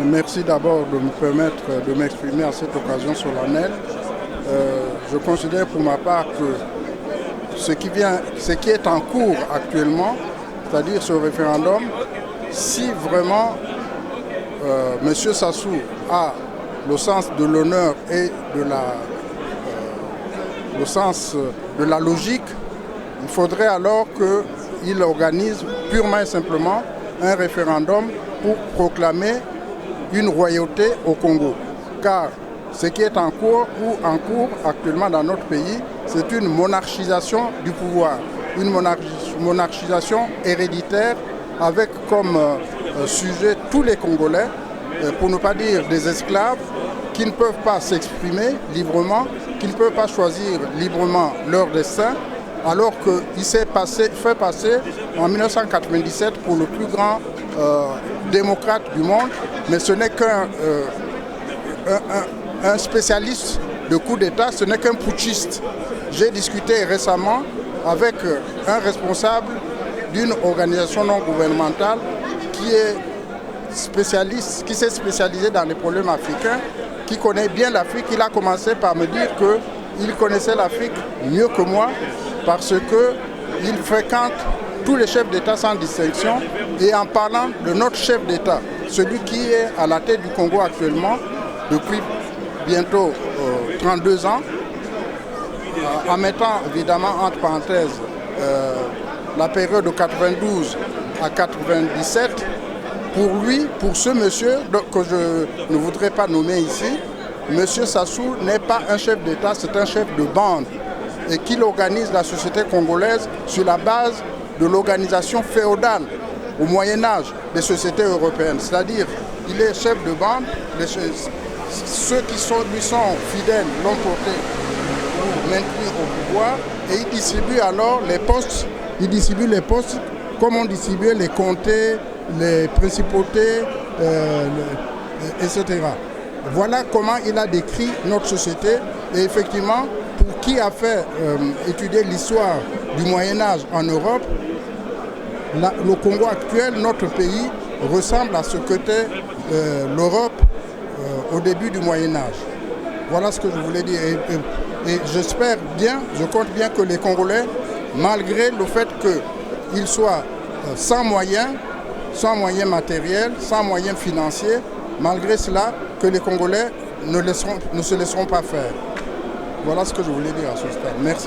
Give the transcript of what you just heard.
Merci d'abord de me permettre de m'exprimer à cette occasion solennelle. Je considère pour ma part que ce qui est en cours actuellement, c'est-à-dire ce référendum, si vraiment M. Sassou a le sens de l'honneur et le sens de la logique, il faudrait alors qu'il organise purement et simplement un référendum pour proclamer une royauté au Congo. Car ce qui est en cours actuellement dans notre pays, c'est une monarchisation du pouvoir, une monarchisation héréditaire avec comme sujet tous les Congolais, pour ne pas dire des esclaves, qui ne peuvent pas s'exprimer librement, qui ne peuvent pas choisir librement leur destin, alors qu'il s'est fait passer en 1997 pour le plus grand démocrate du monde, mais ce n'est qu'un spécialiste de coup d'État, ce n'est qu'un putschiste. J'ai discuté récemment avec un responsable d'une organisation non gouvernementale qui s'est spécialisé dans les problèmes africains, qui connaît bien l'Afrique. Il a commencé par me dire qu'il connaissait l'Afrique mieux que moi parce qu'il fréquente tous les chefs d'État sans distinction. Et en parlant de notre chef d'État, celui qui est à la tête du Congo actuellement depuis bientôt 32 ans, en mettant évidemment entre parenthèses la période de 92 à 97, pour lui, pour ce monsieur que je ne voudrais pas nommer ici, M. Sassou n'est pas un chef d'État, c'est un chef de bande et qu'il organise la société congolaise sur la base de l'organisation féodale au Moyen-Âge des sociétés européennes. C'est-à-dire, il est chef de bande, ceux qui lui sont fidèles l'ont porté pour maintenir au pouvoir et il distribue alors les postes. Il distribue les postes comme on distribuait les comtés, les principautés, etc. Voilà comment il a décrit notre société. Et effectivement, pour qui a fait étudier l'histoire du Moyen-Âge en Europe, le Congo actuel, notre pays, ressemble à ce qu'était l'Europe au début du Moyen-Âge. Voilà ce que je voulais dire. Et j'espère bien, je compte bien que les Congolais, malgré le fait qu'ils soient sans moyens matériels, sans moyens financiers, malgré cela, que les Congolais ne se laisseront pas faire. Voilà ce que je voulais dire à ce stade. Merci.